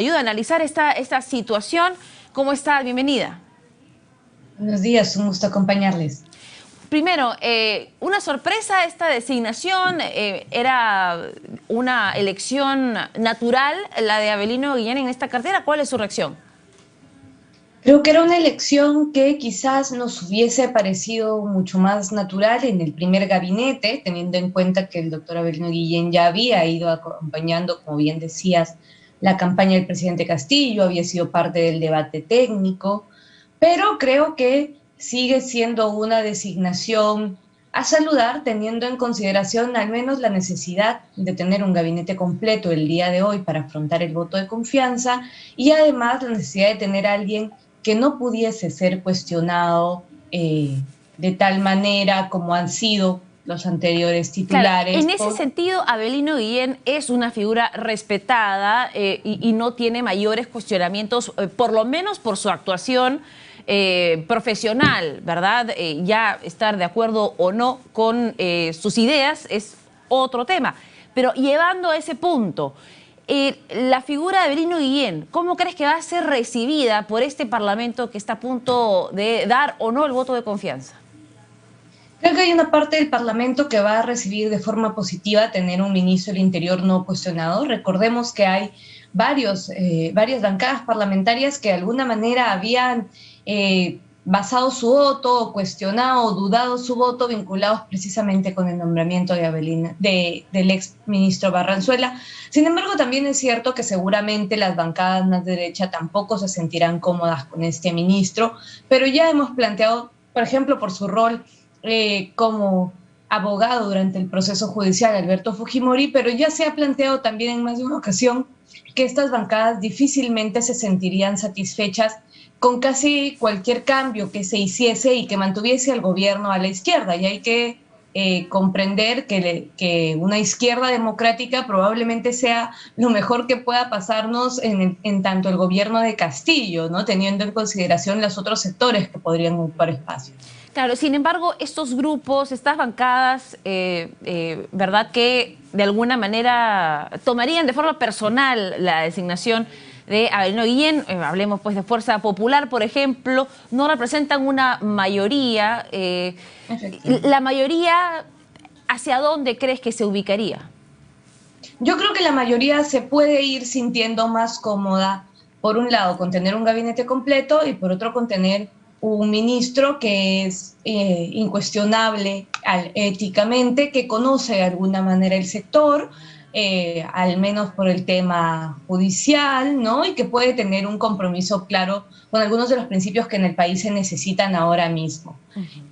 ayuda a analizar esta situación. ¿Cómo está? Bienvenida. Buenos días, un gusto acompañarles. Primero, una sorpresa esta designación, era una elección natural la de Avelino Guillén en esta cartera. ¿Cuál es su reacción? Creo que era una elección que quizás nos hubiese parecido mucho más natural en el primer gabinete, teniendo en cuenta que el doctor Avelino Guillén ya había ido acompañando, como bien decías, la campaña del presidente Castillo, había sido parte del debate técnico, pero creo que sigue siendo una designación a saludar, teniendo en consideración al menos la necesidad de tener un gabinete completo el día de hoy para afrontar el voto de confianza y además la necesidad de tener a alguien que no pudiese ser cuestionado de tal manera como han sido los anteriores Claro, titulares. en ese sentido, Avelino Guillén es una figura respetada y no tiene mayores cuestionamientos, por lo menos por su actuación profesional, ¿verdad? Ya estar de acuerdo o no con sus ideas es otro tema. Pero llevando a ese punto, la figura de Avelino Guillén, ¿cómo crees que va a ser recibida por este Parlamento que está a punto de dar o no el voto de confianza? Creo que hay una parte del Parlamento que va a recibir de forma positiva tener un ministro del Interior no cuestionado. Recordemos que hay varias bancadas parlamentarias que de alguna manera habían basado su voto, cuestionado, dudado su voto, vinculados precisamente con el nombramiento del ex ministro Barranzuela. Sin embargo, también es cierto que seguramente las bancadas más de derecha tampoco se sentirán cómodas con este ministro, pero ya hemos planteado, por ejemplo, por su rol como abogado durante el proceso judicial Alberto Fujimori, pero ya se ha planteado también en más de una ocasión que estas bancadas difícilmente se sentirían satisfechas con casi cualquier cambio que se hiciese y que mantuviese al gobierno a la izquierda. Y hay que comprender que una izquierda democrática probablemente sea lo mejor que pueda pasarnos en tanto el gobierno de Castillo, ¿no? Teniendo en consideración los otros sectores que podrían ocupar espacio. Claro, sin embargo, estos grupos, estas bancadas, ¿verdad? Que de alguna manera tomarían de forma personal la designación de Avelino Guillén, hablemos pues de Fuerza Popular, por ejemplo, no representan una mayoría. ¿La mayoría hacia dónde crees que se ubicaría? Yo creo que la mayoría se puede ir sintiendo más cómoda, por un lado, con tener un gabinete completo y por otro, con tener un ministro que es incuestionable éticamente, que conoce de alguna manera el sector, al menos por el tema judicial, ¿no? Y que puede tener un compromiso claro con algunos de los principios que en el país se necesitan ahora mismo.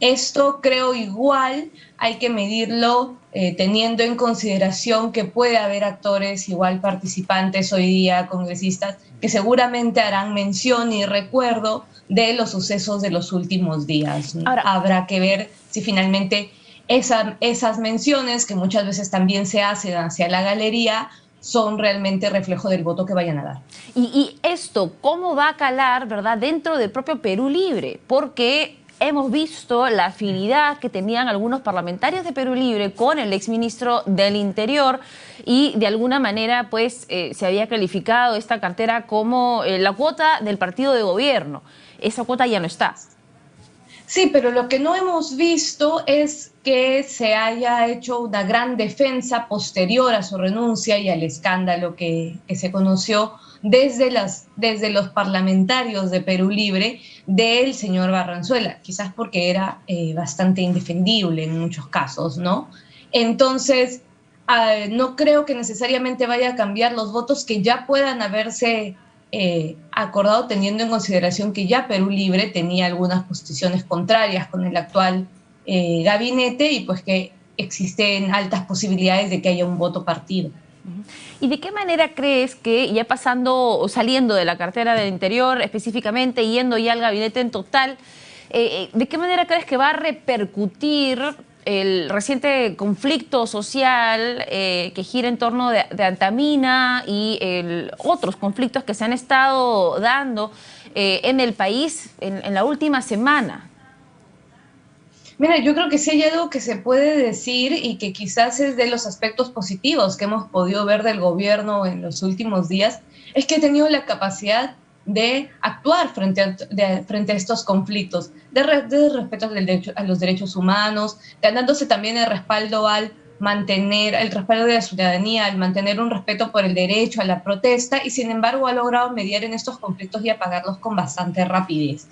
Esto creo igual hay que medirlo teniendo en consideración que puede haber actores igual participantes hoy día, congresistas, que seguramente harán mención y recuerdo de los sucesos de los últimos días. Ahora, Habrá que ver si finalmente esas menciones, que muchas veces también se hacen hacia la galería, son realmente reflejo del voto que vayan a dar. y esto, ¿cómo va a calar, verdad, dentro del propio Perú Libre? Porque hemos visto la afinidad que tenían algunos parlamentarios de Perú Libre con el exministro del Interior y de alguna manera pues se había calificado esta cartera como la cuota del partido de gobierno. Esa cuota ya no está. Sí, pero lo que no hemos visto es que se haya hecho una gran defensa posterior a su renuncia y al escándalo que se conoció desde los parlamentarios de Perú Libre del señor Barranzuela, quizás porque era bastante indefendible en muchos casos, ¿no? Entonces, no creo que necesariamente vaya a cambiar los votos que ya puedan haberse acordado, teniendo en consideración que ya Perú Libre tenía algunas posiciones contrarias con el actual gabinete y pues que existen altas posibilidades de que haya un voto partido. ¿Y de qué manera crees que, ya pasando o saliendo de la cartera del Interior específicamente, yendo ya al gabinete en total, de qué manera crees que va a repercutir el reciente conflicto social que gira en torno de Antamina y otros conflictos que se han estado dando en el país en la última semana? Mira, yo creo que sí hay algo que se puede decir y que quizás es de los aspectos positivos que hemos podido ver del gobierno en los últimos días, es que ha tenido la capacidad de actuar frente a estos conflictos, de respeto a los derechos humanos, ganándose también el respaldo al mantener el respaldo de la ciudadanía, al mantener un respeto por el derecho a la protesta, y sin embargo ha logrado mediar en estos conflictos y apagarlos con bastante rapidez.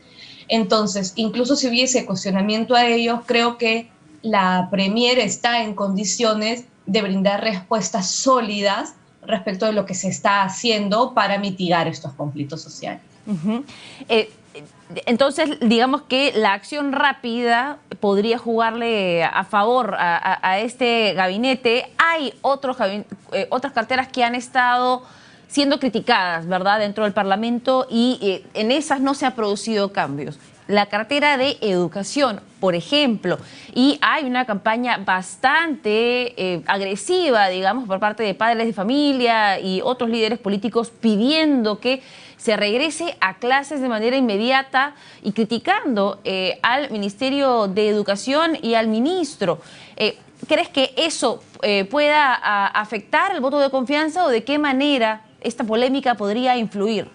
Entonces, incluso si hubiese cuestionamiento a ellos, creo que la Premier está en condiciones de brindar respuestas sólidas respecto de lo que se está haciendo para mitigar estos conflictos sociales. Uh-huh. Entonces, digamos que la acción rápida podría jugarle a favor a este gabinete. Hay otras carteras que han estado siendo criticadas, ¿verdad?, dentro del Parlamento, y en esas no se ha producido cambios. La cartera de educación, por ejemplo, y hay una campaña bastante agresiva, digamos, por parte de padres de familia y otros líderes políticos pidiendo que se regrese a clases de manera inmediata y criticando al Ministerio de Educación y al ministro. ¿Crees que eso pueda afectar el voto de confianza, o de qué manera esta polémica podría influir?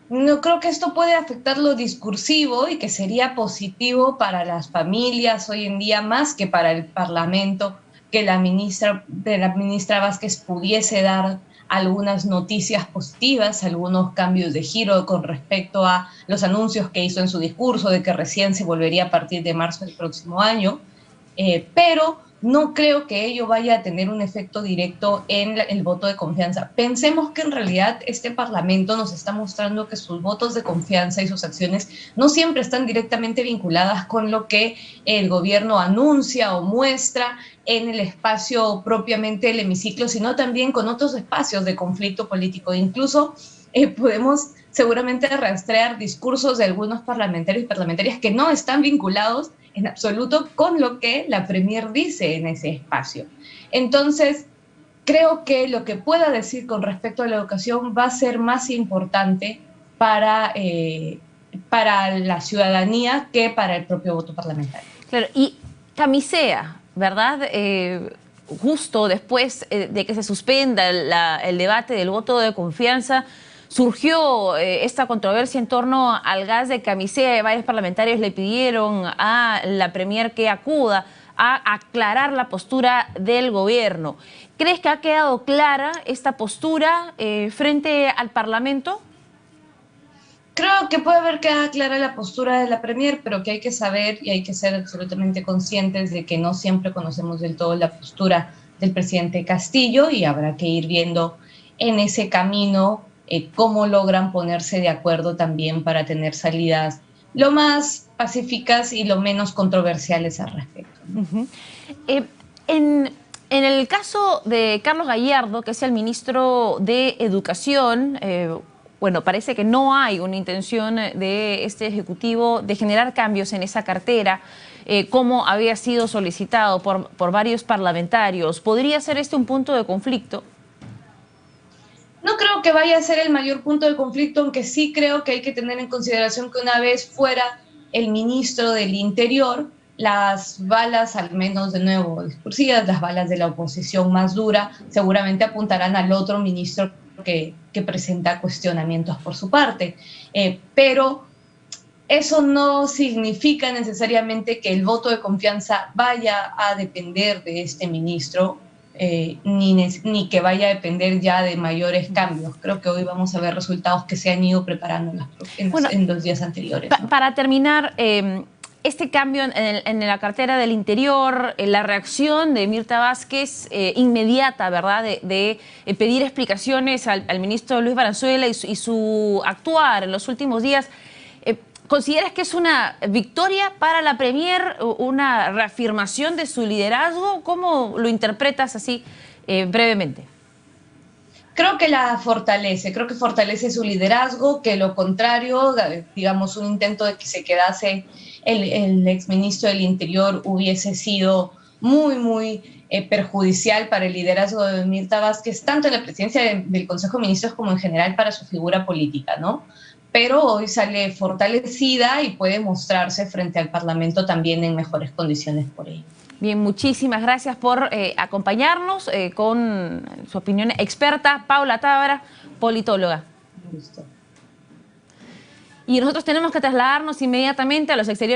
No creo que esto puede afectar lo discursivo, y que sería positivo para las familias hoy en día más que para el Parlamento, que la ministra Vázquez pudiese dar algunas noticias positivas, algunos cambios de giro con respecto a los anuncios que hizo en su discurso de que recién se volvería a partir de marzo del próximo año, pero no creo que ello vaya a tener un efecto directo en el voto de confianza. Pensemos que en realidad este Parlamento nos está mostrando que sus votos de confianza y sus acciones no siempre están directamente vinculadas con lo que el gobierno anuncia o muestra en el espacio propiamente del hemiciclo, sino también con otros espacios de conflicto político. Incluso podemos seguramente rastrear discursos de algunos parlamentarios y parlamentarias que no están vinculados en absoluto con lo que la Premier dice en ese espacio. Entonces, creo que lo que pueda decir con respecto a la educación va a ser más importante para la ciudadanía que para el propio voto parlamentario. Claro, y Camisea, ¿verdad? Justo después de que se suspenda el debate del voto de confianza, surgió esta controversia en torno al gas de Camisea, y varios parlamentarios le pidieron a la Premier que acuda a aclarar la postura del gobierno. ¿Crees que ha quedado clara esta postura frente al Parlamento? Creo que puede haber quedado clara la postura de la Premier, pero que hay que saber y hay que ser absolutamente conscientes de que no siempre conocemos del todo la postura del presidente Castillo, y habrá que ir viendo en ese camino cómo logran ponerse de acuerdo también para tener salidas lo más pacíficas y lo menos controversiales al respecto. Uh-huh. En el caso de Carlos Gallardo, que es el ministro de Educación, bueno, parece que no hay una intención de este Ejecutivo de generar cambios en esa cartera, como había sido solicitado por varios parlamentarios. ¿Podría ser este un punto de conflicto? No creo que vaya a ser el mayor punto de conflicto, aunque sí creo que hay que tener en consideración que una vez fuera el ministro del Interior, las balas, al menos de nuevo discursivas, las balas de la oposición más dura, seguramente apuntarán al otro ministro que presenta cuestionamientos por su parte. Pero eso no significa necesariamente que el voto de confianza vaya a depender de este ministro, ni que vaya a depender ya de mayores cambios. Creo que hoy vamos a ver resultados que se han ido preparando en los días anteriores, ¿no? Para terminar, este cambio en la cartera del Interior, la reacción de Mirta Vázquez inmediata, ¿verdad?, de pedir explicaciones al ministro Luis Valenzuela y su actuar en los últimos días, ¿consideras que es una victoria para la Premier, una reafirmación de su liderazgo? ¿Cómo lo interpretas así brevemente? Creo que la fortalece, creo que fortalece su liderazgo, que lo contrario, digamos, un intento de que se quedase el exministro del Interior hubiese sido muy perjudicial para el liderazgo de Mirta Vázquez, tanto en la presidencia del Consejo de Ministros como en general para su figura política, ¿no? pero hoy sale fortalecida y puede mostrarse frente al Parlamento también en mejores condiciones por ello. Bien, muchísimas gracias por acompañarnos con su opinión experta, Paula Tábara, politóloga. Un gusto. Y nosotros tenemos que trasladarnos inmediatamente a los exteriores.